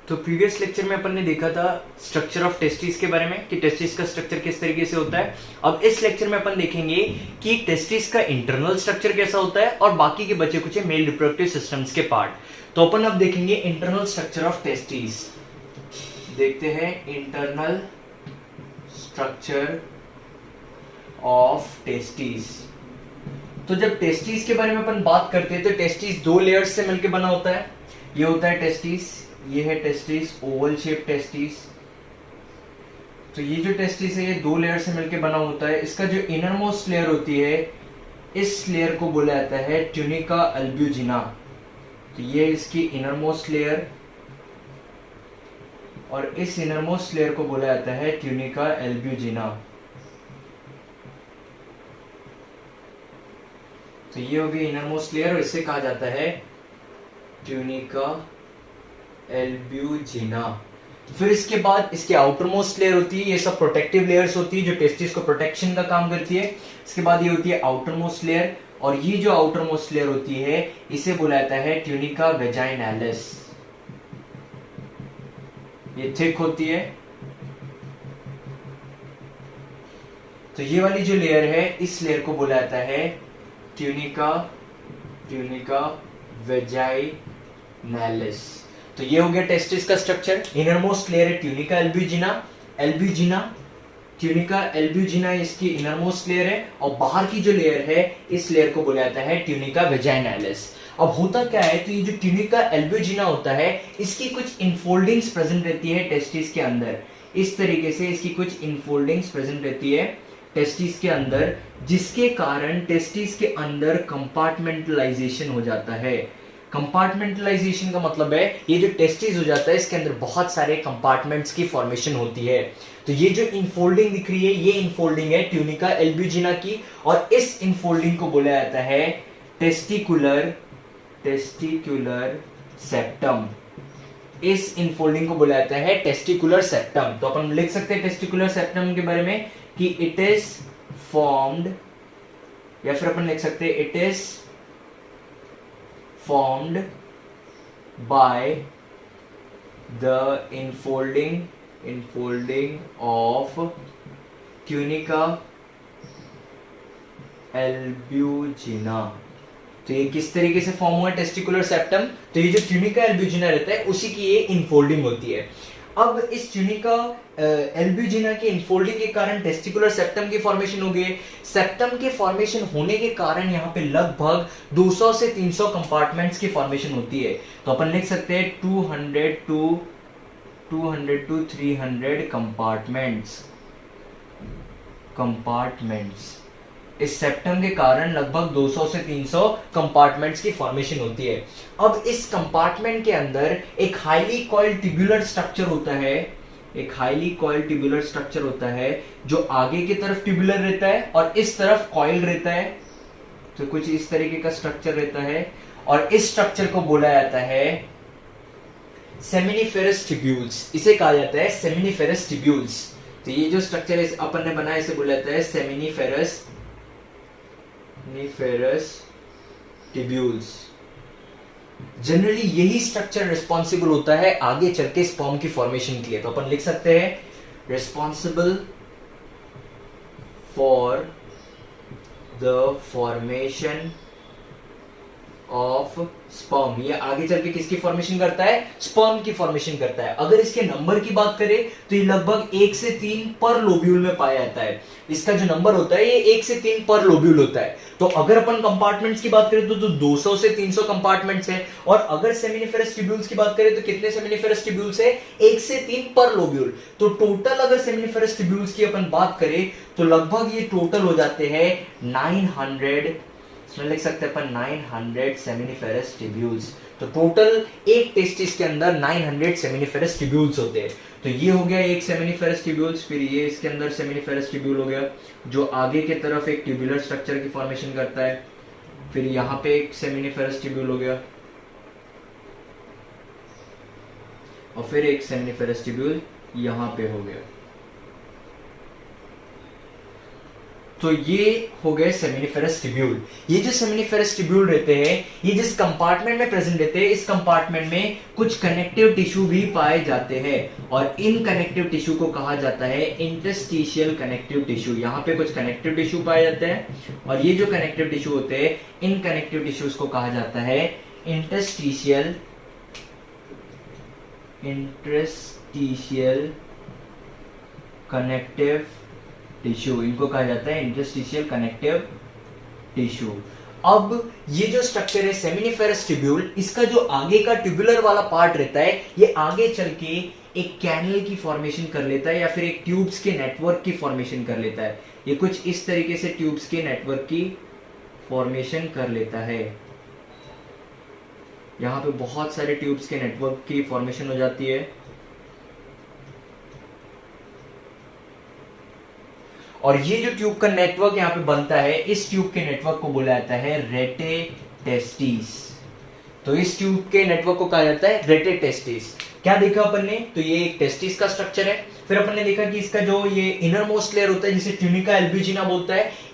तो previous lecture में अपन ने देखा था स्ट्रक्चर ऑफ टेस्टिस के बारे में कि टेस्टिस का स्ट्रक्चर किस तरीके से होता है। अब इस लेक्चर में अपन देखेंगे कि टेस्टिस का इंटरनल स्ट्रक्चर कैसा होता है और बाकी के बचे कुछ मेल रिप्रोडक्टिव सिस्टम्स के पार्ट। तो अपन अब देखेंगे इंटरनल स्ट्रक्चर ऑफ टेस्टिस। देखते हैं इंटरनल स्ट्रक्चर ऑफ टेस्टिस। तो जब टेस्टिस के बारे में अपन बात करते हैं तो टेस्टिस दो लेयर्स से मिलकर बना होता है। ये होता है टेस्टिस, ये है टेस्टिस, ओवल शेप टेस्टिस। तो ये जो टेस्टिस है ये दो लेयर से मिलकर बना होता है। इसका जो इनर मोस्ट लेयर होती है इस लेयर को बोला जाता है ट्यूनिका अल्ब्यूजिना। तो ये इसकी इनर मोस्ट लेयर और इस इनर मोस्ट लेयर को बोला जाता है ट्यूनिका अल्ब्यूजिना। तो ये हो गई इनर मोस्ट लेयर और इसे कहा जाता है ट्यूनिका एल्ब्यूजिना। फिर इसके बाद इसके आउटर मोस्ट लेयर होती है, ये सब प्रोटेक्टिव लेयर्स होती है जो टेस्टिस को प्रोटेक्शन का काम करती है। इसके बाद ये होती है आउटर मोस्ट लेयर और ये जो आउटर मोस्ट लेयर होती है इसे बुलाया जाता है ट्यूनिका वेजाइनालिस। ये थिक होती है। तो ये वाली जो लेयर है इस लेयर को बोला जाता है ट्यूनिका वेजाइनालिस। तो ये हो गया टेस्टिस का स्ट्रक्चर। इनर मोस्ट लेयर है ट्यूनिका एल्ब्यूजिना। ट्यूनिका एल्ब्यूजिना इसकी इनर मोस्ट लेयर है और बाहर की जो लेयर है इस लेयर को बोला जाता है ट्यूनिका वेजाइनालिस। अब होता क्या है, तो ये जो ट्यूनिका एल्ब्यूजिना होता है इसकी कुछ इनफोल्डिंग्स प्रेजेंट रहती है टेस्टिस के अंदर। इस तरीके से इसकी कुछ इनफोल्डिंग्स प्रेजेंट रहती है टेस्टिस के अंदर, जिसके कारण टेस्टिस के अंदर कंपार्टमेंटलाइजेशन हो जाता है। कंपार्टमेंटलाइजेशन का मतलब है ये जो टेस्टिस हो जाता है इसके अंदर बहुत सारे कंपार्टमेंट्स की फॉर्मेशन होती है। तो ये जो इनफोल्डिंग दिख रही है ये इनफोल्डिंग है ट्यूनिका एल्ब्यूजिना की और इस इनफोल्डिंग को बोला जाता है टेस्टिकुलर सेप्टम। इस इनफोल्डिंग को बोला जाता है टेस्टिकुलर सेप्टम। तो अपन लिख सकते हैं टेस्टिकुलर सेप्टम के बारे में कि इट इज फॉर्म्ड, या फिर अपन लिख सकते हैं it is formed by the enfolding of tunica albuginea। तो ये किस तरीके से फॉर्म हुआ टेस्टिकुलर सेप्टम, तो ये जो ट्यूनिका एल्ब्यूजिना रहता है उसी की ये इनफोल्डिंग होती है। अब इस ट्यूनिका एल्ब्यूजिना के इनफोल्डिंग के कारण टेस्टिकुलर सेप्टम की फॉर्मेशन हो गई। सेप्टम के फॉर्मेशन होने के कारण यहाँ पे लगभग 200 से 300 कंपार्टमेंट्स की फॉर्मेशन होती है। तो अपन लिख सकते हैं 200 to 300 कंपार्टमेंट्स। इस सेप्टम के कारण लगभग 200 से 300 कंपार्टमेंट्स की फॉर्मेशन होती है। अब इस कंपार्टमेंट के अंदर एक हाईली कॉइल्ड ट्यूबुलर स्ट्रक्चर होता है, जो आगे की तरफ ट्यूबुलर रहता है और इस तरफ कॉइल रहता है। तो कुछ इस तरीके का स्ट्रक्चर रहता है और इस स्ट्रक्चर को बोला जाता है सेमिनिफेरस ट्यूब्यूल्स। इसे कहा जाता है सेमिनिफेरस ट्यूब्यूल्स। तो ये जो स्ट्रक्चर अपन ने बनाया इसे बोला जाता है सेमिनिफेरस ट्यूब्यूल्स। जनरली यही स्ट्रक्चर रिस्पॉन्सिबल होता है आगे चल के स्पर्म की फॉर्मेशन के लिए। तो अपन लिख सकते हैं responsible for the formation of sperm. ये आगे चल के किसकी फॉर्मेशन करता है, स्पर्म की फॉर्मेशन करता है। अगर इसके नंबर की बात करें तो ये लगभग 1 से 3 पर लोब्यूल में पाया जाता है। इसका जो नंबर होता है ये 1 से 3 पर लोब्यूल होता है। तो अगर अपन कंपार्टमेंट्स की बात करें तो 200 से 300 कंपार्टमेंट्स हैं और अगर सेमिनिफेरस ट्यूब्यूल्स की बात करें तो कितने सेमिनिफेरस ट्यूब्यूल्स है, 1 से 3 पर लोब्यूल। तो टोटल अगर सेमिनिफेरस ट्यूब्यूल्स की अपन बात करें तो लगभग ये टोटल हो जाते हैं 900, इसमें लिख सकते हैं अपन 900 सेमिनिफेरस ट्यूब्यूल्स। तो टोटल एक टेस्टिस के अंदर 900 सेमिनिफेरस ट्यूब्यूल्स होते हैं। तो ये हो गया एक सेमिनिफेरस ट्यूब्यूल्स। फिर ये इसके अंदर सेमिनिफेरस ट्यूब्यूल हो गया जो आगे के तरफ एक ट्यूबुलर स्ट्रक्चर की फॉर्मेशन करता है। फिर यहाँ पे एक सेमिनिफेरस ट्यूब्यूल हो गया और फिर एक सेमिनिफेरस ट्यूब्यूल यहाँ पे हो गया। तो ये हो गए सेमिनिफेरस ट्यूब्यूल। ये जो सेमिनिफेरस ट्यूब्यूल रहते हैं, ये जिस कंपार्टमेंट में प्रेजेंट रहते हैं, इस कंपार्टमेंट में कुछ कनेक्टिव टिश्यू भी पाए जाते हैं और इन कनेक्टिव टिश्यू को कहा जाता है इंटरस्टिशियल कनेक्टिव टिश्यू। यहाँ पे कुछ कनेक्टिव टिश्यू पाए जाते हैं और ये जो कनेक्टिव टिश्यू होते हैं, इन कनेक्टिव टिश्यूज को कहा जाता है इंटरस्टिशियल कनेक्टिव टिश्यू। इनको कहा जाता है इंटरस्टिशियल कनेक्टिव टिश्यू। अब ये जो स्ट्रक्चर है सेमिनिफेरस ट्यूब्यूल, इसका जो आगे का ट्यूबुलर वाला पार्ट रहता है, ये आगे चल के एक कैनल की फॉर्मेशन कर लेता है या फिर एक ट्यूब्स के नेटवर्क की फॉर्मेशन कर लेता है। ये कुछ इस तरीके से ट्यूब्स के नेटवर्क की फॉर्मेशन कर लेता है। यहां पे बहुत सारे ट्यूब्स के नेटवर्क की फॉर्मेशन हो जाती है और ये जो ट्यूब का नेटवर्क यहाँ पे बनता है, इस ट्यूब के नेटवर्क को बोला जाता है रेटे टेस्टिस। तो इस ट्यूब के नेटवर्क को कहा जाता है रेटे टेस्टिस। क्या देखा अपन ने? तो ये एक टेस्टिस का स्ट्रक्चर है। फिर अपन ने देखा कि इसका जो ये इनर मोस्ट लेयर होता है, जिसे ट्यूनिका एल्ब्यूजिना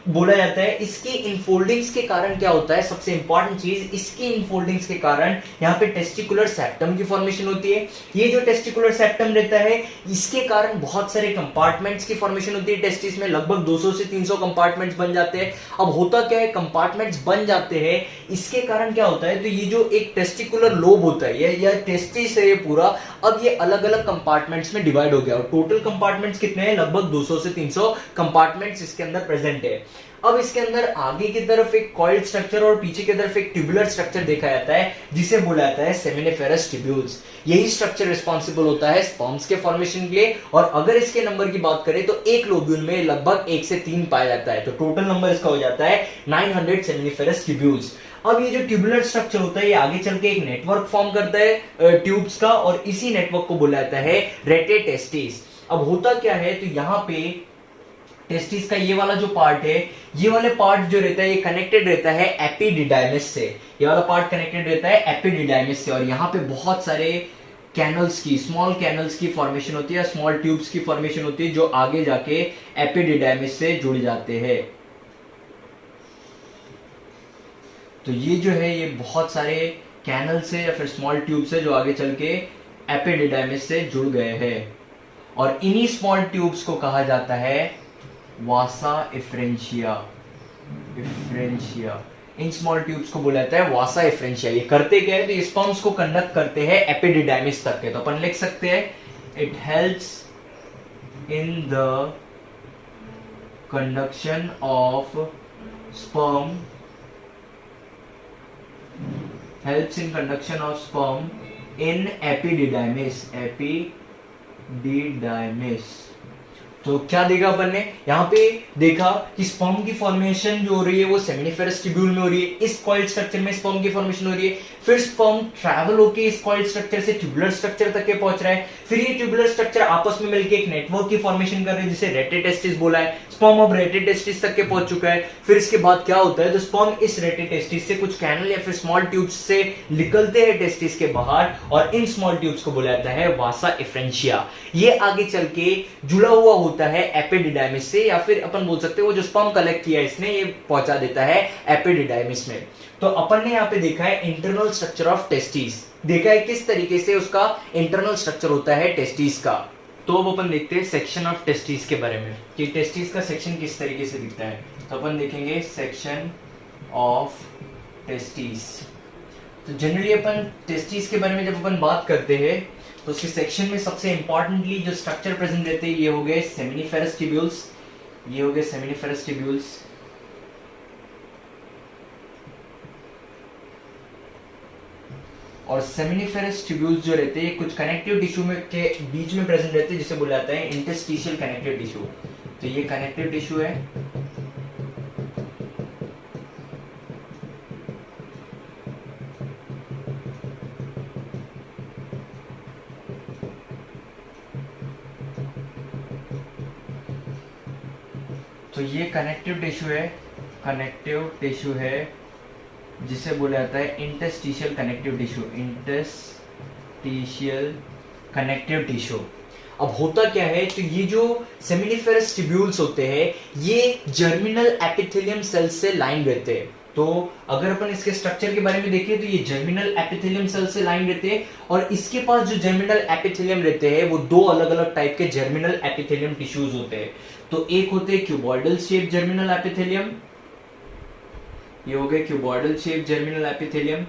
बोला जाता है, इसकी इनफोल्डिंग्स के कारण क्या होता है? सबसे इंपॉर्टेंट चीज, इसकी इनफोल्डिंग्स के कारण यहाँ पे टेस्टिकुलर सेप्टम की फॉर्मेशन होती है। ये जो टेस्टिकुलर सेप्टम रहता है, इसके कारण बहुत सारे कंपार्टमेंट्स की फॉर्मेशन होती है। टेस्टिस में लगभग 200 से 300 कंपार्टमेंट्स बन जाते हैं। अब होता क्या है, कंपार्टमेंट्स बन जाते हैं, इसके कारण क्या होता है, तो ये जो एक टेस्टिकुलर लोब होता है, या टेस्टिस है ये पूरा, अब ये अलग अलग कंपार्टमेंट्स में डिवाइड हो गया और टोटल कंपार्टमेंट्स कितने हैं? लगभग 200 से 300 कंपार्टमेंट्स इसके अंदर प्रेजेंट है। अब इसके अंदर आगे की तरफ एक कॉइल्ड स्ट्रक्चर और पीछे की तरफ एक ट्यूबुलर स्ट्रक्चर देखा जाता है, जिसे बोला जाता है सेमिनिफेरस ट्यूब्यूल्स। यही स्ट्रक्चर रिस्पॉन्सिबल होता है स्पर्म्स के फॉर्मेशन के लिए। और अगर इसके नंबर की बात करें तो एक लोब्यूल में लगभग 1 से 3 पाया जाता है। तो टोटल नंबर इसका हो जाता है 900 सेमिनिफेरस ट्यूब्यूल्स। अब ये जो ट्यूबुलर स्ट्रक्चर होता है, ये आगे चल के एक नेटवर्क फॉर्म करता है ट्यूब्स का, और इसी नेटवर्क को बोला जाता है रेटे टेस्टिस। अब होता क्या है, तो यहाँ पे टेस्टिस का ये वाला जो पार्ट है, ये वाले पार्ट जो रहता है, ये कनेक्टेड रहता है एपिडिडाइमिस से। ये वाला पार्ट कनेक्टेड रहता है एपिडिडाइमिस से और यहाँ पे बहुत सारे कैनल्स की, स्मॉल कैनल्स की फॉर्मेशन होती है, स्मॉल ट्यूब्स की फॉर्मेशन होती है, जो आगे जाके एपिडिडाइमिस से जुड़ जाते हैं। तो ये जो है, ये बहुत सारे कैनल्स है या फिर स्मॉल ट्यूब्स है, जो आगे चल के एपिडिडाइमिस से जुड़ गए हैं। और इन्हीं स्मॉल ट्यूब्स को कहा जाता है वासा इफ्रेंशिया। इन स्मॉल ट्यूब्स को बोला जाता है वासा इफ्रेंशिया। ये करते क्या है, तो ये स्पर्म्स को कंडक्ट करते हैं एपिडिडाइमिस तक के। तो अपन लिख सकते हैं, it helps in the conduction of sperm, helps in conduction of sperm in epididymis। तो क्या देखा अपन ने, यहाँ पे देखा कि स्पर्म की फॉर्मेशन जो हो रही है वो सेमिनिफेरस ट्यूब्यूल में हो रही है। इस कॉइल्ड स्ट्रक्चर में स्पर्म की फॉर्मेशन हो रही है, फिर स्पर्म ट्रैवल होके इस कॉइल्ड स्ट्रक्चर से ट्यूबुलर स्ट्रक्चर तक के पहुंच रहा है, फिर ये ट्यूबुलर स्ट्रक्चर आपस में मिलकर एक नेटवर्क की फॉर्मेशन कर रहे हैं, जिसे रेटे टेस्टिस बोला है। स्पर्म अब रेटे टेस्टिस तक के पहुंच चुका है। फिर इसके बाद क्या होता है, तो स्पर्म इस रेटे टेस्टिस से कुछ कैनल या फिर स्मॉल ट्यूब्स से निकलते हैं टेस्टिस के बाहर, और इन स्मॉल ट्यूब्स को बोला जाता है वासा इफ्रेंशिया। ये आगे चल के जुड़ा हुआ होता है एपिडिडाइमिस से, या फिर अपन बोल सकते हैं वो जो स्पर्म कलेक्ट किया इसने, ये पहुंचा देता है एपिडिडाइमिस में। तो अपन ने यहाँ पे देखा है इंटरनल स्ट्रक्चर ऑफ टेस्टिस, देखा है किस तरीके से उसका इंटरनल स्ट्रक्चर होता है टेस्टिस का। तो अब अपन देखते हैं सेक्शन ऑफ टेस्टिस के बारे में, कि टेस्टिस का सेक्शन किस तरीके से दिखता है। तो अपन देखेंगे सेक्शन ऑफ टेस्टिस। तो जनरली अपन टेस्टिस के बारे में जब अपन बात करते हैं, तो उसके सेक्शन में सबसे इंपॉर्टेंटली जो स्ट्रक्चर प्रेजेंट रहते हैं, ये हो गए सेमिनिफेरस ट्यूब्यूल्स। ये हो गए सेमिनिफेरस ट्यूब्यूल्स। और सेमिनिफेरस ट्यूब्यूल्स जो रहते हैं कुछ कनेक्टिव टिश्यू में के बीच में प्रेजेंट रहते हैं, जिसे बोला जाता है इंटरस्टिशियल कनेक्टिव टिश्यू। तो ये कनेक्टिव टिश्यू है। तो ये कनेक्टिव टिश्यू है, जिसे बोला जाता है इंटरस्टिशियल कनेक्टिव टिश्यू। अब होता क्या है, तो ये जो सेमिनिफेरस ट्यूब्यूल्स होते हैं ये जर्मिनल एपिथेलियम सेल से लाइन रहते हैं। तो अगर अपन इसके स्ट्रक्चर के बारे में देखें तो ये जर्मिनल एपिथेलियम सेल से लाइन रहते हैं, और इसके पास जो जर्मिनल एपिथेलियम रहते हैं वो दो अलग अलग टाइप के जर्मिनल एपिथेलियम टिश्यूज होते हैं। तो एक होते हैं क्यूबॉइडल शेप जर्मिनल एपिथेलियम, ये हो गए क्यूबॉइडल शेप जर्मिनल एपिथेलियम।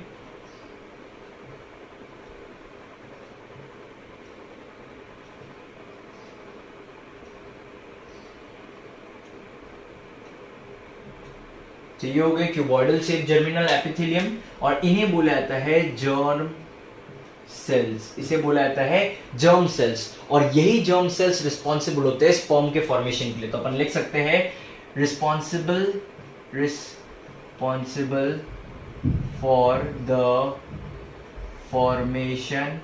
तो ये हो गए क्यूबॉइडल शेप जर्मिनल एपिथेलियम, और इन्हें बोला जाता है जर्म सेल्स, इसे बोला जाता है जर्म सेल्स, और यही जर्म सेल्स रिस्पॉन्सिबल होते हैं स्पर्म के फॉर्मेशन के लिए। तो अपन लिख सकते हैं responsible for the formation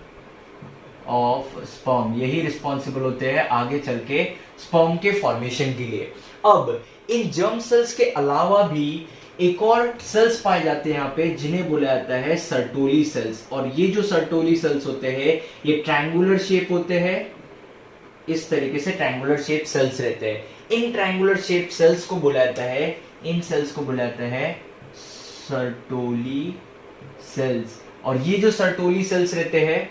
of sperm, यही रिस्पॉन्सिबल होते हैं आगे चल के स्पर्म के फॉर्मेशन के लिए। अब इन जर्म सेल्स के अलावा भी एक और सेल्स पाए जाते हैं यहाँ पे जिन्हें बोला जाता है सर्टोली सेल्स, और ये जो सर्टोली सेल्स होते हैं ये ट्रायंगुलर शेप होते हैं, इस तरीके से ट्रायंगुलर शेप सेल्स रहते हैं। इन ट्रायंगुलर शेप सेल्स को बोला जाता है, इन सेल्स को बोला जाता है सर्टोली सेल्स। और ये जो सर्टोली सेल्स रहते हैं,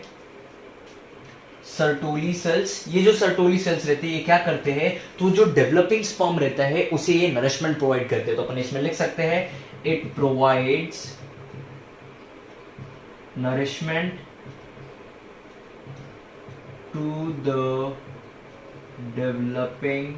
सर्टोली सेल्स, ये जो सर्टोली सेल्स रहते हैं ये क्या करते हैं, तो जो डेवलपिंग स्पर्म रहता है उसे ये नरिशमेंट प्रोवाइड करते हैं। तो अपन इसमें लिख सकते हैं it provides nourishment to the developing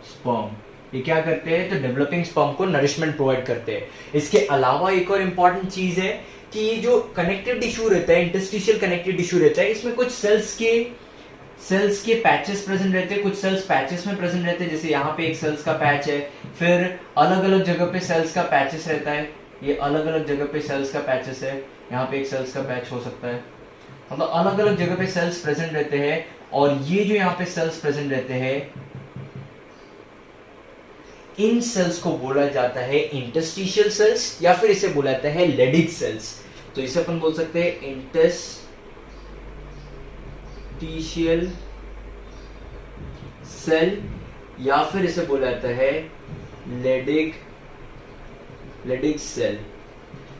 sperm. ये क्या करते हैं, तो डेवलपिंग स्पर्म को नरिशमेंट प्रोवाइड करते हैं। इसके अलावा एक और इंपॉर्टेंट चीज है कि ये जो कनेक्टिव टिश्यू रहता है, इंटरस्टिशियल कनेक्टिव टिश्यू रहता है, इसमें कुछ सेल्स के पैचेस प्रेजेंट रहते हैं, कुछ सेल्स पैचेस में प्रेजेंट रहते हैं। जैसे यहाँ पे एक सेल्स का पैच है, फिर अलग अलग जगह पे सेल्स का पैचेस रहता है, ये अलग अलग जगह पे सेल्स का पैचेस है, यहाँ पे एक सेल्स का पैच हो सकता है, मतलब अलग अलग जगह पे सेल्स प्रेजेंट रहते हैं। और ये जो यहाँ पे सेल्स प्रेजेंट रहते हैं इन सेल्स को बोला जाता है इंटरस्टिशियल सेल्स, या फिर इसे बोला जाता है लेडिक सेल्स। तो इसे अपन बोल सकते हैं इंटरस्टिशियल सेल, या फिर इसे बोला जाता है लेडिक सेल,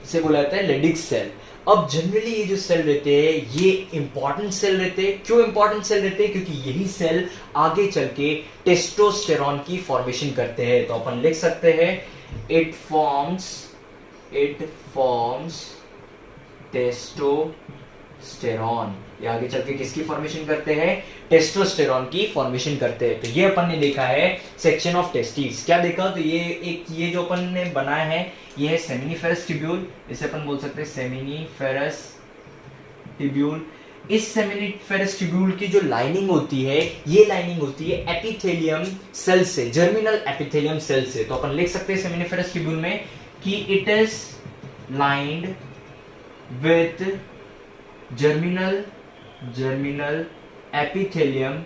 इसे बोला जाता है लेडिक सेल। अब जनरली ये जो सेल रहते हैं ये इंपॉर्टेंट सेल रहते हैं। क्यों इंपॉर्टेंट सेल रहते हैं, क्योंकि यही सेल आगे चल के टेस्टोस्टेरॉन की फॉर्मेशन करते हैं। तो अपन लिख सकते हैं इट फॉर्म्स टेस्टोस्टेरॉन, ये आगे चल के किसकी फॉर्मेशन करते हैं, टेस्टोस्टेरॉन की फॉर्मेशन करते हैं। तो ये अपन ने देखा है सेक्शन ऑफ टेस्टिस। क्या देखा, तो ये जो अपन ने बनाया है ये है सेमिनिफेरस ट्यूब्यूल, इसे अपन बोल सकते हैं सेमिनिफेरस ट्यूब्यूल। इस सेमिनिफेरस ट्यूब्यूल की जो लाइनिंग होती है ये लाइनिंग होती है एपिथेलियम सेल से, जर्मिनल एपिथेलियम सेल से। तो अपन लिख सकते हैं सेमिनिफेरस ट्यूब्यूल में कि it is lined with germinal epithelium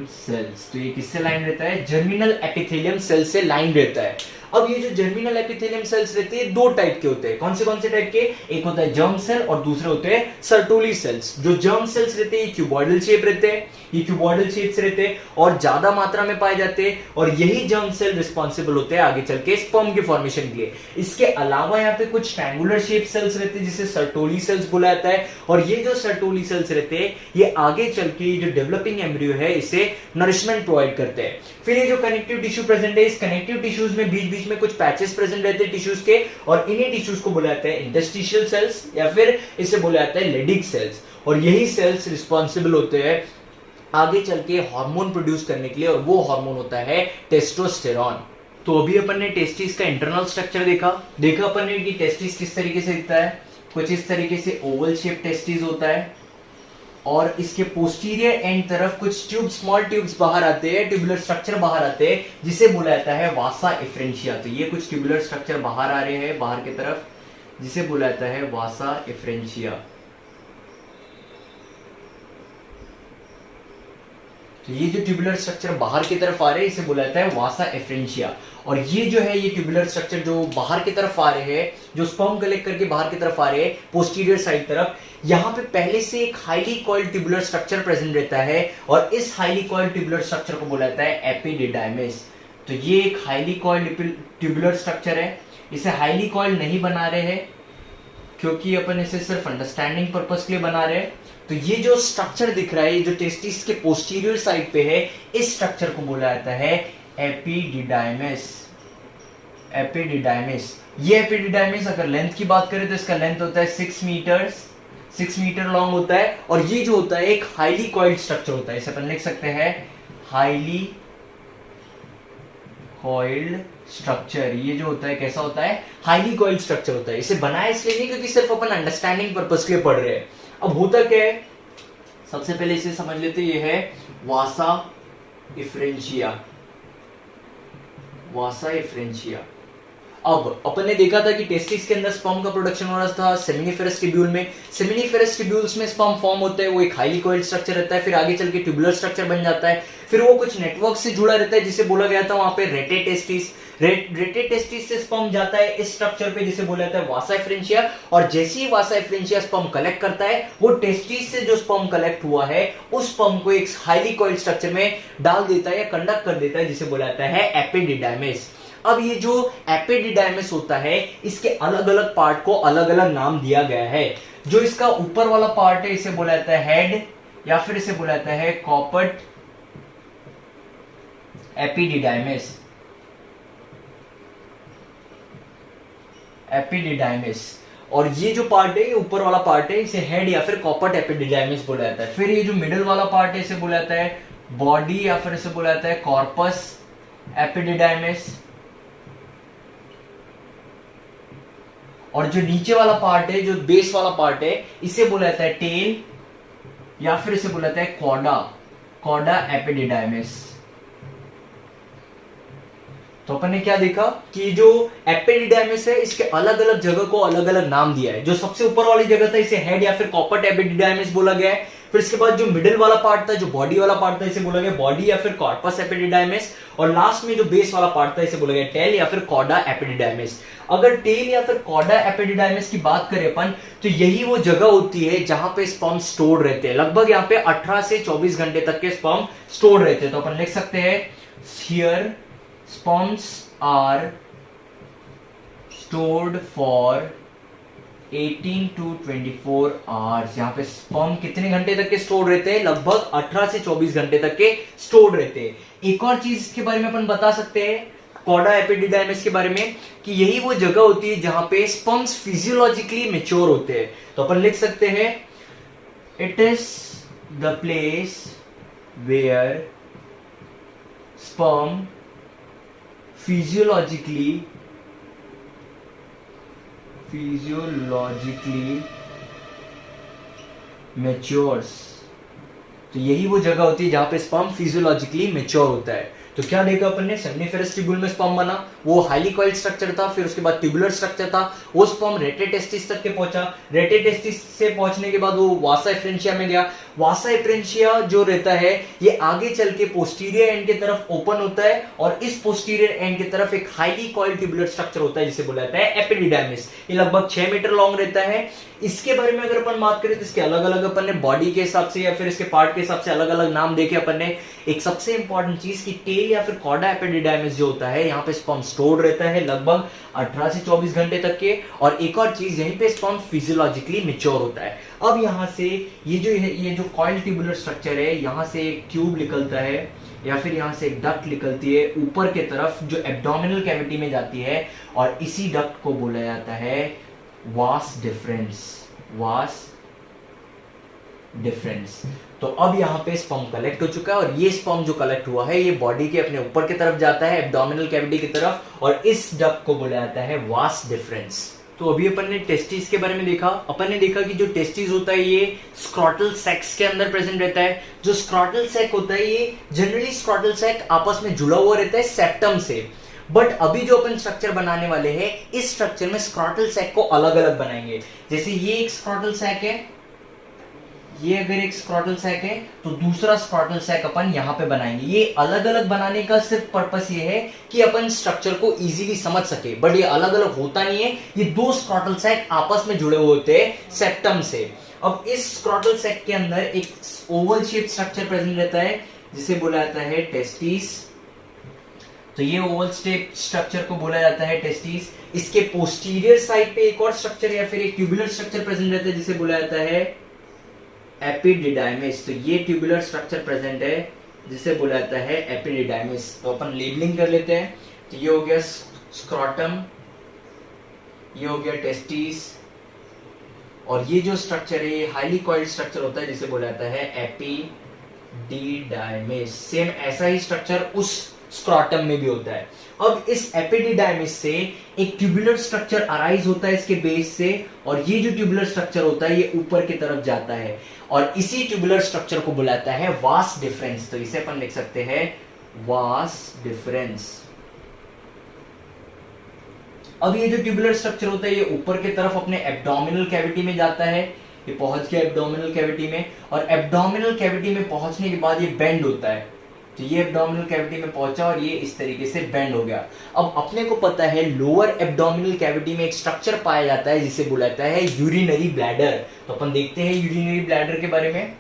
cells. तो ये किससे लाइन रहता है, जर्मिनल एपिथेलियम सेल से लाइन रहता है। अब ये जो जर्मिनल एपिथेलियम सेल्स रहते हैं दो टाइप के होते हैं। कौन से टाइप के, एक होता है जर्म सेल और दूसरे होते हैं सर्टोली सेल्स। जो जर्म सेल्स रहते हैं ये क्यूबॉइडल शेप रहते हैं, ये क्यूबॉइडल शेप से रहते हैं और ज्यादा मात्रा में पाए जाते हैं, और यही जर्म सेल रिस्पॉन्सिबल होते हैं आगे चल के स्पर्म के फॉर्मेशन के लिए। इसके अलावा यहाँ पे कुछ ट्रायंगुलर शेप सेल्स रहते हैं जिसे सर्टोली सेल्स बोला जाता है, और ये जो सर्टोली सेल्स रहते हैं ये आगे चल के जो डेवलपिंग एम्ब्रियो है इसे नरिशमेंट प्रोवाइड करते हैं। फिर ये जो कनेक्टिव टिश्यू प्रेजेंट है, इस कनेक्टिव टिश्यूज में बीच बीच में कुछ पैचेस प्रेजेंट रहते हैं टिश्यूज के, और इन्हीं टिश्यूज को बोला जाता है इंटरस्टिशियल सेल्स, या फिर इसे बोला जाता है लेडिक सेल्स। और यही सेल्स रिस्पॉन्सिबल होते हैं आगे चल के हार्मोन प्रोड्यूस करने के लिए, और वो हार्मोन होता है टेस्टोस्टेरॉन। तो अभी अपन ने टेस्टिस का इंटरनल स्ट्रक्चर देखा अपन ने कि टेस्टिस किस तरीके से दिखता है, कुछ इस तरीके से ओवल शेप टेस्टिस होता है, और इसके पोस्टीरियर एंड तरफ कुछ ट्यूब, स्मॉल ट्यूब्स बाहर आते हैं, ट्यूबुलर स्ट्रक्चर बाहर आते हैं जिसे बोला जाता है वासा एफ्रेंशिया। तो ये कुछ ट्यूबुलर स्ट्रक्चर बाहर आ रहे हैं बाहर की तरफ, जिसे बोला जाता है वासा एफ्रेंशिया। तो ये जो ट्यूबुलर स्ट्रक्चर बाहर की तरफ आ रहे हैं इसे बोला जाता है वासा एफ्रेंशिया। और ये जो है ये ट्यूबुलर स्ट्रक्चर जो बाहर की तरफ आ रहे हैं, जो स्पर्म कलेक्ट करके बाहर की तरफ आ रहे हैं पोस्टीरियर साइड तरफ, यहाँ पे पहले से एक highly coiled tubular structure present रहता है और इस हाईली कॉइल्ड ट्यूबुलर स्ट्रक्चर को बोला जाता है एपिडिडाइमिस। तो ये एक हाईली कॉइल्ड ट्यूबुलर स्ट्रक्चर है। इसे हाईली कॉइल्ड नहीं बना रहे हैं क्योंकि अपन इसे सिर्फ अंडरस्टैंडिंग पर्पस के लिए बना रहे हैं। तो ये जो स्ट्रक्चर दिख रहा है, ये जो टेस्टिस के पोस्टीरियर साइड पे है, इस स्ट्रक्चर को बोला जाता है एपिडिडाइमिस। एपिडिडाइमिस, ये एपिडिडाइमिस अगर लेंथ की बात करें तो इसका लेंथ होता है 6 मीटर लॉन्ग होता है और ये जो होता है एक हाईली कॉइल्ड स्ट्रक्चर होता है। इसे अपन लिख सकते हैं हाईली कॉइल्ड स्ट्रक्चर। ये जो होता है कैसा होता है, हाईली कॉइल्ड स्ट्रक्चर होता है। इसे बनाया इसलिए नहीं क्योंकि सिर्फ अपन अंडरस्टैंडिंग पर्पस के लिए पढ़ रहे हैं। अब होता क्या है, सबसे पहले इसे समझ लेते, ये है वासा इफ्रेंशिया। वासा इफ्रेंशिया। अब अपन ने देखा था कि टेस्टिस के अंदर स्पर्म का प्रोडक्शन हो रहा था सेमिनिफेरस ट्यूब्यूल में। सेमिनिफेरस ट्यूब्यूल्स में स्पर्म फॉर्म होता है, वो एक हाईली कॉइल्ड स्ट्रक्चर रहता है, फिर आगे चल के ट्यूबुलर स्ट्रक्चर बन जाता है, फिर वो कुछ नेटवर्क से जुड़ा रहता है जिसे बोला गया था वहां पे रेटे टेस्टिस। रेटे टेस्टिस से स्पर्म जाता है इस स्ट्रक्चर पे जिसे बोला जाता है वासा इफ्रेंशिया, और जैसे ही वासा इफ्रेंशिया स्पर्म कलेक्ट करता है, वो टेस्टिस से जो स्पर्म कलेक्ट हुआ है उस स्पर्म को एक हाईली कॉइल्ड स्ट्रक्चर में डाल देता है या कंडक्ट कर देता है जिसे बोला जाता है एपिडिडाइमिस। अब ये जो एपिडिडाइमिस होता है, इसके अलग अलग पार्ट को अलग अलग नाम दिया गया है। जो इसका ऊपर वाला पार्ट है इसे बोला जाता है हेड, या फिर इसे बोला जाता है कॉपट एपिडिडाइमिस। एपिडिडाइमिस, और ये जो पार्ट है, ये ऊपर वाला पार्ट है, इसे हेड या फिर कॉपट एपिडिडाइमिस बोला जाता है। फिर ये जो मिडिल वाला पार्ट है इसे बोला जाता है बॉडी, या फिर इसे बोला जाता है कॉर्पस एपिडिडाइमिस। और जो नीचे वाला पार्ट है, जो बेस वाला पार्ट है, इसे बोला जाता है टेल, या फिर इसे बोला जाता है कॉडा, कॉडा एपिडिडाइमिस। तो अपन ने क्या देखा कि जो एपिडिडाइमिस है, इसके अलग अलग जगह को अलग अलग नाम दिया है। जो सबसे ऊपर वाली जगह था, इसे हेड या फिर कॉपट एपिडिडाइमिस बोला गया है। फिर इसके बाद जो मिडिल वाला पार्ट था, जो बॉडी वाला पार्ट था, इसे बोला गया बॉडी या फिर कॉर्पस एपिडिडाइमिस। और लास्ट में जो बेस वाला पार्ट था, इसे बोला गया टेल या फिर कॉडा एपिडिडाइमिस। अगर टेल या फिर कॉडा एपिडिडाइमिस की बात करें अपन, तो यही वो जगह होती है जहां पे स्पर्म स्टोर्ड रहते हैं। लगभग यहाँ पे 18 से 24 घंटे तक के स्पर्म स्टोर्ड रहते हैं। तो अपन लिख सकते हैं here sperms are stored for 18 to 24 hours। यहाँ पे स्पर्म कितने घंटे तक के स्टोर रहते हैं? लगभग 18 से 24 घंटे तक के स्टोर रहते हैं। एक और चीज इसके बारे में अपन बता सकते हैं कॉडा एपिडिडाइमिस के बारे में, कि यही वो जगह होती है जहां पे स्पर्म्स फिजियोलॉजिकली मैच्योर होते हैं। तो अपन लिख सकते हैं it is the place where sperm physiologically matures. तो यही वो जगह होती है जहां पे स्पर्म फिजियोलॉजिकली मैच्योर होता है। तो क्या देखा अपन ने, सेमिनिफेरस ट्यूब्यूल में स्पर्म बना, वो हाईली कॉइल्ड स्ट्रक्चर था। फिर उसके बाद ट्यूबुलर स्ट्रक्चर था, वो स्पर्म रेटे टेस्टिस तक के पहुंचा। रेटे टेस्टिस से पहुंचने के बाद वो वासा इफ्रेंशिया में गया। वासा इफ्रेंशिया जो रहता है, ये आगे चल के पोस्टीरियर एंड की तरफ ओपन होता है, और इस पोस्टीरियर एंड की तरफ एक हाईली कॉइल्ड ट्यूबुलर स्ट्रक्चर होता है जिसे बोला जाता है एपिडिडाइमिस। ये लगभग 6 मीटर लॉन्ग रहता है। इसके बारे में अगर अपन बात करें तो इसके अलग अलग अपन ने बॉडी के हिसाब से या फिर इसके पार्ट के हिसाब से अलग अलग नाम देखे अपन ने। एक सबसे इंपॉर्टेंट चीज की टेल या फिर कॉडा एपिडिडाइमिस जो होता है, यहाँ पे स्पर्म स्टोर्ड रहता है लगभग 18 से 24 घंटे तक के। और एक और चीज, यहीं पे स्पर्म फिजियोलॉजिकली मैच्योर होता है। अब यहाँ से ये जो कॉइल्ड ट्यूबुलर स्ट्रक्चर है, यहाँ से एक ट्यूब निकलता है या फिर यहाँ से एक डक्ट निकलती है ऊपर के तरफ जो एब्डोमिनल कैविटी में जाती है, और इसी डक्ट को बोला जाता है वास डिफरेंस। Vas deferens. तो अब यहाँ पे स्पर्म कलेक्ट हो चुका है, और ये स्पर्म जो कलेक्ट हुआ है, ये बॉडी के अपने ऊपर की तरफ जाता है एब्डोमिनल कैविटी की तरफ, और इस डक्ट को बोला जाता है वास डिफरेंस। तो अभी अपन ने टेस्टिस के बारे में देखा। अपन ने देखा कि जो टेस्टिस होता है ये स्क्रॉटल सैक्स के अंदर प्रेजेंट रहता है। जो स्क्रॉटल सैक होता है, ये जनरली स्क्रॉटल सैक आपस में जुड़ा हुआ रहता है सेप्टम से। बट अभी जो अपन स्ट्रक्चर बनाने वाले हैं, इस स्ट्रक्चर में स्क्रॉटल सैक को अलग अलग बनाएंगे। जैसे ये एक स्क्रॉटल सैक है, ये अगर एक स्क्रॉटल सैक है तो दूसरा स्क्रॉटल सैक अपन यहाँ पे बनाएंगे। ये अलग अलग बनाने का सिर्फ पर्पस ये है कि अपन स्ट्रक्चर को इजीली समझ सके, बट ये अलग अलग होता नहीं है। ये दो स्क्रॉटल सैक आपस में जुड़े हुए होते हैं सेप्टम से। अब इस स्क्रॉटल सैक के अंदर एक ओवल शेप स्ट्रक्चर प्रेजेंट रहता है जिसे बोला जाता है टेस्टिस। तो ये ओवल शेप स्ट्रक्चर को बोला जाता है टेस्टिस। इसके पोस्टीरियर साइड पे एक और स्ट्रक्चर या फिर एक ट्यूबुलर स्ट्रक्चर प्रेजेंट रहता है जिसे बोला जाता है एपिडिडाइमिस। तो ये ट्यूबुलर स्ट्रक्चर प्रेजेंट है जिसे बोला जाता है एपिडिडाइमिस। तो अपन लेबलिंग कर लेते हैं। तो ये हो गया स्क्रॉटम, ये हो गया टेस्टिस, और ये जो स्ट्रक्चर है ये हाईली कॉइल्ड स्ट्रक्चर होता है जिसे बोला जाता है एपिडिडाइमिस। सेम ऐसा ही स्ट्रक्चर उस स्क्रॉटम में भी होता है। अब इस एपिडिडाइमिस से एक ट्यूबुलर स्ट्रक्चर अराइज होता है इसके बेस से, और ये जो ट्यूबुलर स्ट्रक्चर होता है ये ऊपर की तरफ जाता है, और इसी ट्यूबुलर स्ट्रक्चर को बुलाता है वास डिफरेंस। तो इसे अपन लिख सकते हैं वास डिफरेंस। अब ये जो ट्यूबुलर स्ट्रक्चर होता है ये ऊपर की तरफ अपने एब्डोमिनल कैविटी में जाता है। ये पहुंच गया एब्डोमिनल कैविटी में, और एब्डोमिनल कैविटी में पहुंचने के बाद ये बेंड होता है। तो ये एब्डोमिनल कैविटी में पहुंचा और ये इस तरीके से बेंड हो गया। अब अपने को पता है लोअर एब्डोमिनल कैविटी में एक स्ट्रक्चर पाया जाता है जिसे बुलाता है यूरिनरी ब्लैडर। तो अपन देखते हैं यूरिनरी ब्लैडर के बारे में।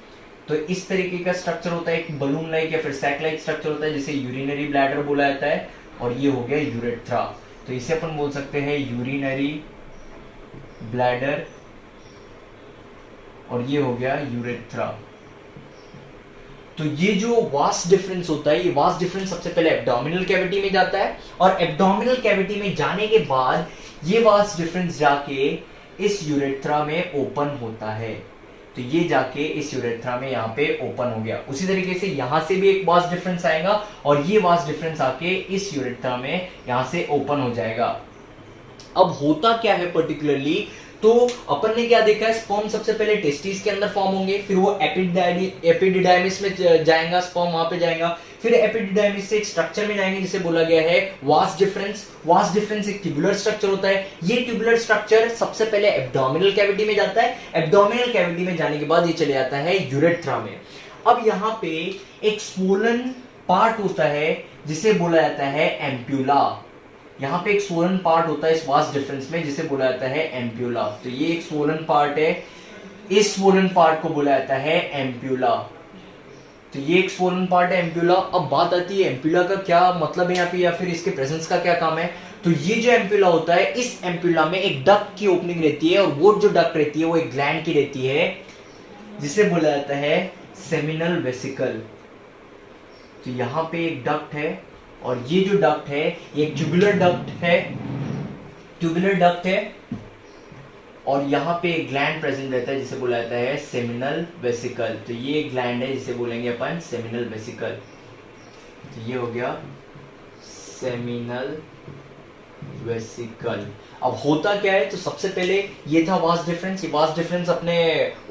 तो इस तरीके का स्ट्रक्चर होता है, एक बलून लाइक या फिर सैक लाइक स्ट्रक्चर होता है जिसे यूरिनरी ब्लैडर बोला जाता है। और ये हो गया यूरेथ्रा। तो इसे अपन बोल सकते हैं यूरिनरी ब्लैडर, और ये हो गया यूरेथ्रा। तो ये जो वास डिफरेंस होता है, ये वास डिफरेंस सबसे पहले एब्डोमिनल कैविटी में जाता है, और एब्डोमिनल कैविटी में जाने के बाद ये वास डिफरेंस जाके इस यूरेथ्रा में ओपन होता है। तो ये जाके इस यूरेथ्रा में यहाँ पे ओपन हो गया। उसी तरीके से यहां से भी एक वास डिफरेंस आएगा, और ये वास डिफरेंस आके इस यूरेथ्रा में यहां से ओपन हो जाएगा। अब होता क्या है पर्टिकुलरली, तो अपन ने क्या देखा है, स्पर्म सबसे पहले टेस्टिस के अंदर फॉर्म होंगे, फिर वो एपिडिडाइमिस में जाएगा, स्पर्म वहां पे जाएगा, फिर एपिडिडाइमिस से एक स्ट्रक्चर में जाएंगे जिसे बोला गया है वास डिफरेंस। वास डिफरेंस एक ट्यूबुलर स्ट्रक्चर होता है। ये ट्यूबुलर स्ट्रक्चर सबसे पहले एब्डोमिनल कैविटी में जाता है। एब्डोमिनल कैविटी में जाने के बाद ये चले जाता है यूरेथ्रा में। अब यहाँ पे एक स्वोलन पार्ट होता है जिसे बोला जाता है एम्प्यूला। यहाँ पे एक स्वोलन पार्ट होता है इस वास डिफरेंस में जिसे बोला जाता है एम्प्यूला। तो ये एक स्वोलन पार्ट है, इस स्वोलन पार्ट को बोला जाता है एम्प्यूला। तो ये एक स्वोलन पार्ट है एम्प्यूला। अब बात आती है एम्प्यूला का क्या मतलब है यहाँ पे, या फिर इसके प्रेजेंस का क्या काम है। तो ये जो एम्प्यूला होता है, इस एम्प्यूला में एक डक्ट की ओपनिंग रहती है, और वो जो डक्ट रहती है वो एक ग्लैंड की रहती है जिसे बोला जाता है सेमिनल वेसिकल। तो यहाँ पे एक डक्ट है, और ये जो डक्ट है ये एक ट्यूबुलर डक्ट है, ट्यूबुलर डक्ट है, और यहाँ पे एक ग्लैंड प्रेजेंट रहता है जिसे बोला जाता है सेमिनल वेसिकल। तो ये एक ग्लैंड है जिसे बोलेंगे अपन सेमिनल वेसिकल। तो ये हो गया सेमिनल वेसिकल। अब होता क्या है, तो सबसे पहले ये था वास डिफरेंस। ये वास डिफरेंस अपने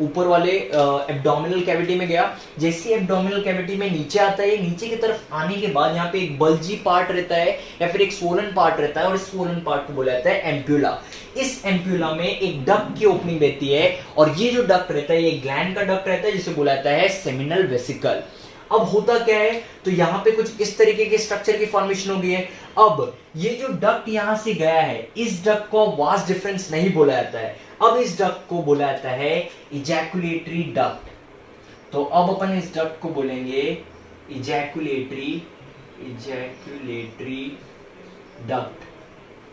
ऊपर वाले एब्डोमिनल कैविटी में गया। जैसे एब्डोमिनल कैविटी में नीचे आता है, नीचे की तरफ आने के बाद यहाँ पे एक बल्जी पार्ट रहता है या फिर एक स्वोलन पार्ट रहता है, और इस स्वोलन पार्ट को बोला जाता है एम्प्यूला। इस एम्प्यूला में एक डक्ट की ओपनिंग रहती है, और ये जो डक्ट रहता है ये ग्लैंड का डक्ट रहता है जिसे बोला जाता है सेमिनल वेसिकल। अब होता क्या है, तो यहाँ पे कुछ इस तरीके के स्ट्रक्चर की फॉर्मेशन हो गई है। अब ये जो डक्ट यहां से गया है, इस डक्ट को वास डिफरेंस नहीं बोला जाता है। अब इस डक्ट को बोला जाता है इजैकुलेटरी डक्ट। तो अब अपन इस डक्ट को बोलेंगे इजैकुलेटरी डक्ट।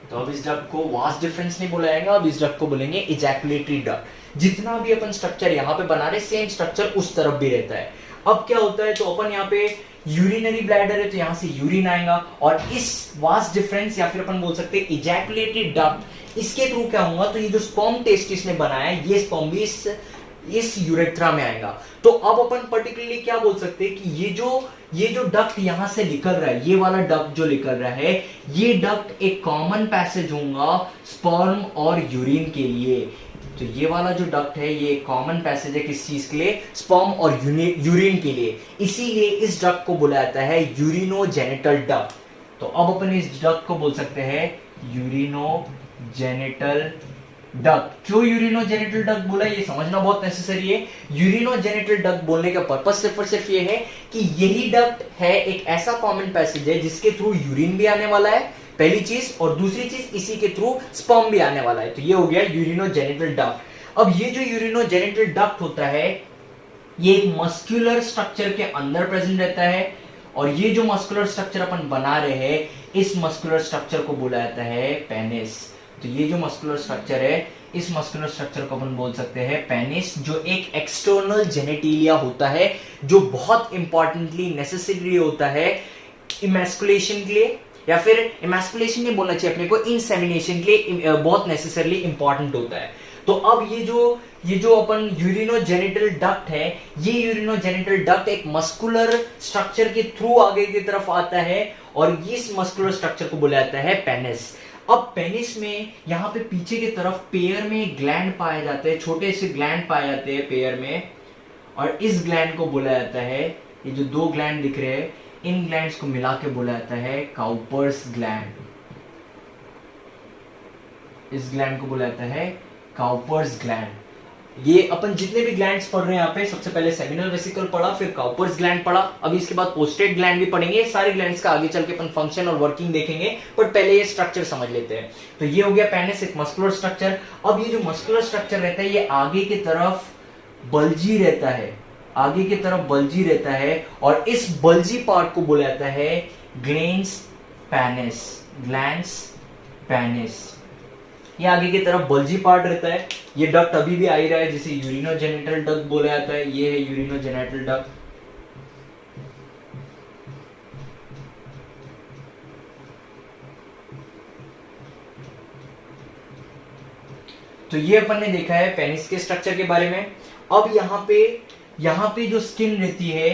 तो अब इस डक्ट को वास डिफरेंस नहीं बोला जाएगा, अब इस डक्ट को बोलेंगे इजैकुलेटरी डक्ट। जितना भी अपन स्ट्रक्चर यहाँ पे बना रहे, सेम स्ट्रक्चर उस तरफ भी रहता है। अब क्या होता है, तो अपन यहाँ पे यूरिनरी ब्लैडर है तो यहां से यूरिन आएगा, और इस वास डिफरेंस या फिर अपन बोल सकते हैं इजैकुलेटरी डक्ट, इसके थ्रू क्या होगा, तो ये जो स्पर्म टेस्टिस ने बनाया है ये स्पर्म भी इस यूरेथ्रा में आएगा। तो अब अपन पर्टिकुलरली क्या बोल सकते हैं कि ये जो डक्ट यहां से निकल रहा है, ये वाला डक्ट जो निकल रहा है, ये डक्ट एक कॉमन पैसेज होगा स्पर्म और यूरिन के लिए। तो ये वाला जो डक्ट है ये कॉमन पैसेज है किस चीज के लिए, स्पर्म और यूरिन के लिए। इसीलिए इस डक्ट को बोला जाता है यूरिनोजेनिटल डक्ट। तो अब अपन इस डक्ट को बोल सकते हैं यूरिनोजेनिटल डक्ट। क्यों यूरिनोजेनिटल डक्ट बोला, ये समझना बहुत नेसेसरी है। यूरिनोजेनिटल डक्ट बोलने का पर्पस सिर्फ और सिर्फ ये है कि यही डक्ट है एक ऐसा कॉमन पैसेज है जिसके थ्रू यूरिन भी आने वाला है, पहली चीज, और दूसरी चीज इसी के थ्रू स्पर्म भी आने वाला है। तो ये हो गया यूरिनोजेनिटल डक्ट। अब ये जो यूरिनोजेनिटल डक्ट होता है ये एक मस्कुलर स्ट्रक्चर के अंदर प्रेजेंट रहता है, और ये जो मस्कुलर स्ट्रक्चर अपन बना रहे हैं इस मस्कुलर स्ट्रक्चर को बोला जाता है पेनिस। तो ये जो मस्कुलर स्ट्रक्चर है इस मस्कुलर स्ट्रक्चर को अपन बोल सकते हैं पेनिस, जो एक एक्सटर्नल जेनेटिलिया होता है जो बहुत इंपॉर्टेंटली नेसेसरी होता है इमैस्कुलेशन के लिए, या फिर इमैस्कुलेशन नहीं बोलना चाहिए अपने को, इंसेमिनेशन के लिए बहुत नेसेसरली इंपॉर्टेंट होता है। तो अब ये जो अपन यूरिनोजेनिटल डक्ट है, ये यूरिनोजेनिटल डक्ट एक मस्कुलर स्ट्रक्चर के थ्रू आगे की तरफ आता है और इस मस्कुलर स्ट्रक्चर को बोला जाता है पेनिस। अब पेनिस में यहाँ पे पीछे की तरफ पेयर में ग्लैंड पाए जाते हैं, छोटे से ग्लैंड पाए जाते हैं पेयर में, और इस ग्लैंड को बोला जाता है, ये जो दो ग्लैंड दिख रहे हैं इन ग्लैंड्स को मिला के बोला जाता है काउपर्स ग्लैंड। इस ग्लैंड को बोला जाता है काउपर्स ग्लैंड। ये अपन जितने भी ग्लैंड्स पढ़ रहे हैं यहाँ पे, सबसे पहले सेमिनल वेसिकल पढ़ा, फिर काउपर्स ग्लैंड पढ़ा, अभी इसके बाद पोस्टेट ग्लैंड भी पढ़ेंगे। सारे ग्लैंड्स का आगे चल के अपन फंक्शन और वर्किंग देखेंगे, पर पहले ये स्ट्रक्चर समझ लेते हैं। तो ये हो गया पेनिस, एक मस्कुलर स्ट्रक्चर। अब ये जो मस्कुलर स्ट्रक्चर रहता है ये आगे की तरफ बल्जी रहता है, आगे की तरफ बल्जी रहता है, और इस बल्जी पार्ट को बोला जाता है ग्लैंड्स पेनिस। ग्लैंड्स पेनिस ये आगे की तरफ बल्जी पार्ट रहता है। ये डक्ट अभी भी आ ही रहा है जिसे यूरिनोजेनिटल डक्ट बोला जाता है। ये है यूरिनोजेनिटल डक्ट। तो ये अपन ने देखा है पेनिस के स्ट्रक्चर के बारे में। अब यहाँ पे जो स्किन रहती है,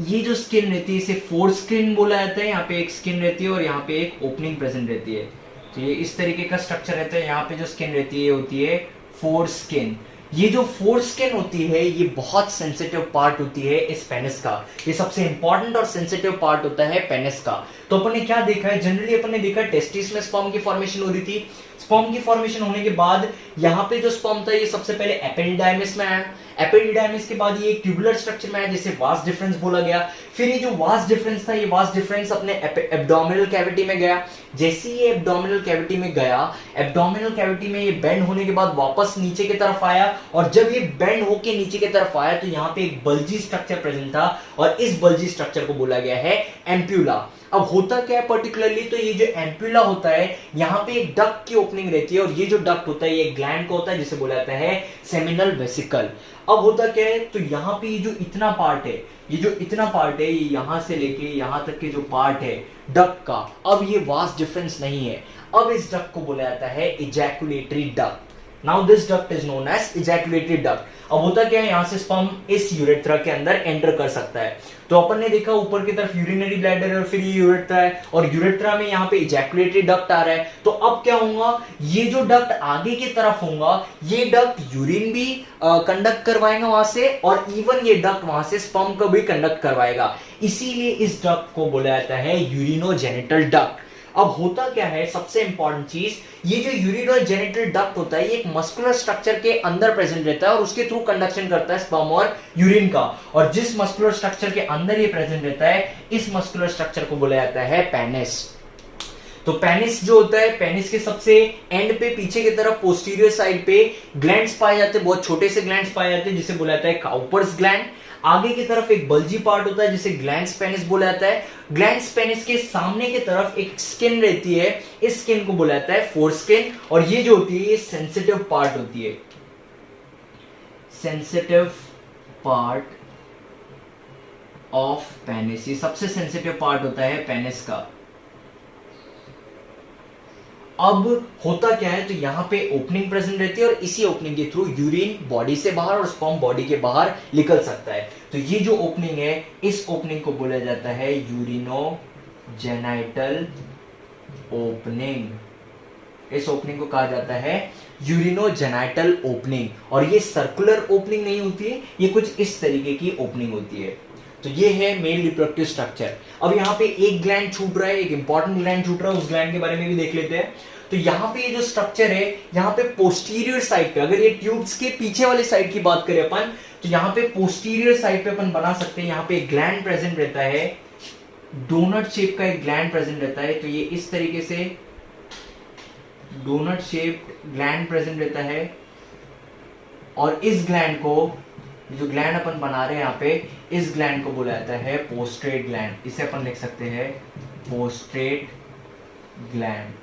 ये जो स्किन रहती है इसे फोर स्किन बोला जाता है। यहाँ पे एक स्किन रहती है और यहाँ पे एक ओपनिंग प्रेजेंट रहती है। तो ये इस तरीके का स्ट्रक्चर रहता है। यहाँ पे जो स्किन रहती है होती है फोर स्किन। ये जो फोर स्किन होती है ये बहुत सेंसिटिव पार्ट होती है इस पेनिस का। ये सबसे इंपॉर्टेंट और सेंसिटिव पार्ट होता है पेनिस का। तो अपन ने क्या देखा है, जनरली अपन ने देखा टेस्टिस में स्पर्म की फॉर्मेशन हो रही थी। स्पर्म की फॉर्मेशन होने के बाद यहाँ पे जो स्पर्म था ये सबसे पहले एपिडिडाइमिस में आया। एपिडिडाइमिस के बाद ये ट्यूबुलर स्ट्रक्चर में आया जिसे वास डिफरेंस बोला गया। फिर ये जो वास डिफरेंस था ये वास डिफरेंस अपने एब्डोमिनल कैविटी में गया। जैसे ये एब्डोमिनल कैविटी में गया, एब्डोमिनल कैविटी में ये बेंड होने के बाद वापस नीचे की तरफ आया, और जब ये बेंड होके नीचे की तरफ आया तो यहाँ पे एक बल्जी स्ट्रक्चर प्रेजेंट था, और इस बल्जी स्ट्रक्चर को बोला गया है एम्प्यूला। अब होता क्या है पर्टिकुलरली, तो ये जो एम्प्यूला होता है यहाँ पे एक डक्ट की ओपनिंग रहती है, और ये जो डक्ट होता है ये ग्लैंड का होता है जिसे बोला जाता है सेमिनल वेसिकल। अब होता क्या है, तो यहाँ पे ये जो इतना पार्ट है, ये जो इतना पार्ट है, ये यहां से लेके यहां तक के जो पार्ट है डक्ट का, अब ये वास डिफरेंस नहीं है। अब इस डक्ट को बोला जाता है ejaculatory duct. Now this duct is known as ejaculatory duct. अब होता क्या है, यहां से स्पर्म इस यूरेथ्रा के अंदर एंटर कर सकता है। तो अपन ने देखा ऊपर की तरफ यूरिनरी ब्लैडर है और फिर ये यूरेथ्रा है, और यूरेथ्रा में यहाँ पे इजैकुलेटरी डक्ट आ रहा है। तो अब क्या होगा, ये जो डक्ट आगे की तरफ होगा ये डक्ट यूरिन भी कंडक्ट करवाएगा वहां से, और इवन ये डक्ट वहां से स्पर्म को भी कंडक्ट करवाएगा। इसीलिए इस डक्ट को बोला जाता है यूरिनोजेनिटल डक्ट। अब होता क्या है, सबसे इंपॉर्टेंट चीज, ये जो यूरिनोजेनिटल डक्ट होता है ये एक मस्कुलर स्ट्रक्चर के अंदर प्रेजेंट रहता है और उसके थ्रू कंडक्शन करता है स्पर्म और यूरिन का। और जिस मस्कुलर स्ट्रक्चर के अंदर ये प्रेजेंट रहता है इस मस्कुलर स्ट्रक्चर को बोला जाता है पेनिस। तो पेनिस जो होता है, पेनिस के सबसे एंड पे पीछे की तरफ पोस्टीरियर साइड पे ग्लैंड्स पाए जाते हैं, बहुत छोटे से ग्लैंड्स पाए जाते हैं जिसे बोला जाता है काउपर्स ग्लैंड। आगे की तरफ एक बल्जी पार्ट होता है जिसे ग्लैंड्स पेनिस बोला जाता है। ग्लैंड्स पेनिस के सामने की तरफ एक स्किन रहती है, इस स्किन को बोला जाता है फोर स्किन, और ये जो होती है ये सेंसिटिव पार्ट होती है, सेंसिटिव पार्ट ऑफ पेनिस। ये सबसे सेंसिटिव पार्ट होता है पेनिस का। अब होता क्या है, तो यहां पे ओपनिंग प्रेजेंट रहती है और इसी ओपनिंग के थ्रू यूरिन बॉडी से बाहर और स्पर्म बॉडी के बाहर निकल सकता है। तो ये जो ओपनिंग है इस ओपनिंग को बोला जाता है यूरिनोजेनाइटल ओपनिंग। इस ओपनिंग को कहा जाता है यूरिनोजेनाइटल ओपनिंग, और ये सर्कुलर ओपनिंग नहीं होती है, ये कुछ इस तरीके की ओपनिंग होती है। तो ये है मेल रिप्रोडक्टिव स्ट्रक्चर। अब यहाँ पे एक ग्लैंड छूट रहा है, एक इंपॉर्टेंट ग्लैंड छूट रहा है, उस ग्लैंड के बारे में भी देख लेते हैं। तो यहाँ पे ये जो स्ट्रक्चर है, यहाँ पे पोस्टीरियर साइड पे, अगर ये ट्यूब्स के पीछे वाले साइड की बात करें अपन, तो यहाँ पे पोस्टीरियर साइड पे अपन बना सकते हैं। यहाँ पे एक ग्लैंड प्रेजेंट रहता है, डोनट शेप का एक ग्लैंड प्रेजेंट रहता है। तो ये इस तरीके से डोनट शेप्ड ग्लैंड प्रेजेंट रहता है, और इस ग्लैंड को, जो ग्लैंड अपन बना रहे हैं यहाँ पे, इस ग्लैंड को बोला जाता है पोस्ट्रेट ग्लैंड। इसे अपन लिख सकते हैं पोस्ट्रेट ग्लैंड।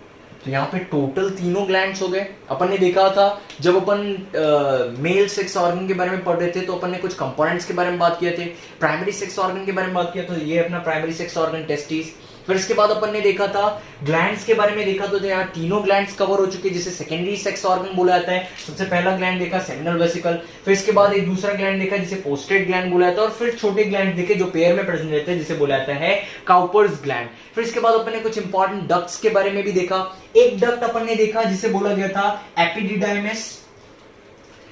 तो यहाँ पे टोटल तीनों ग्लैंड्स हो गए। अपन ने देखा था जब अपन मेल सेक्स ऑर्गन के बारे में पढ़ रहे थे तो अपन ने कुछ कंपोनेंट्स के बारे में बात किए थे, प्राइमरी सेक्स ऑर्गन के बारे में बात किया, तो ये अपना प्राइमरी सेक्स ऑर्गन टेस्टिस। फिर इसके बाद अपन ने देखा था ग्लैंड्स के बारे में, देखा तो यहाँ तीनों ग्लैंड्स कवर हो चुके जिसे सेकेंडरी सेक्स ऑर्गन बोला जाता है। सबसे पहला ग्लैंड देखा सेमिनल वेसिकल, फिर इसके बाद एक दूसरा ग्लैंड देखा जिसे पोस्ट्रेट ग्लैंड बोला जाता है, और फिर छोटे ग्लैंड देखे जो पेयर में प्रेजेंट रहते हैं जिसे बोला जाता है काउपर्स ग्लैंड। फिर इसके बाद अपन ने कुछ इंपॉर्टेंट डक्ट्स के बारे में भी देखा। एक डक्ट अपन ने देखा जिसे बोला गया था एपिडिडाइमिस।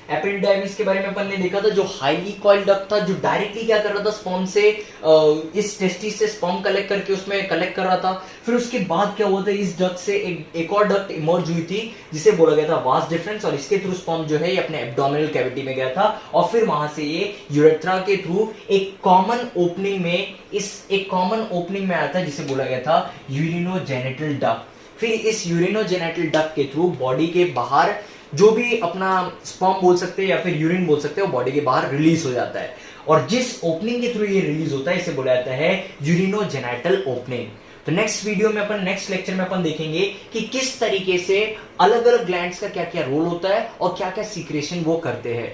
एपिडिडाइमिस के बारे में अपन ने देखा था जो हाईली कॉइल्ड डक्ट था, जो डायरेक्टली क्या कर रहा था, स्पर्म से इस टेस्टिस से स्पर्म कलेक्ट करके उसमें कलेक्ट कर रहा था। फिर उसके बाद क्या हुआ था, इस डक्ट से एक और डक्ट इमर्ज हुई थी जिसे बोला गया था वास डिफरेंस, और इसके थ्रू स्पर्म जो है ये अपने एब्डोमिनल कैविटी में गया था, और फिर वहां से ये यूरेथ्रा के थ्रू एक कॉमन ओपनिंग में आया था जिसे बोला गया था यूरिनोजेनिटल डक्ट। फिर इस यूरिनोजेनिटल डक्ट के थ्रू बॉडी के बाहर जो भी अपना स्पर्म बोल सकते हैं या फिर यूरिन बोल सकते हैं वो बॉडी के बाहर रिलीज हो जाता है, और जिस ओपनिंग के थ्रू ये रिलीज होता है इसे बोला जाता है यूरिनोजेनिटल ओपनिंग। तो नेक्स्ट वीडियो में अपन, नेक्स्ट लेक्चर में अपन देखेंगे कि किस तरीके से अलग अलग ग्लैंड्स का क्या क्या रोल होता है और क्या क्या सीक्रेशन वो करते हैं।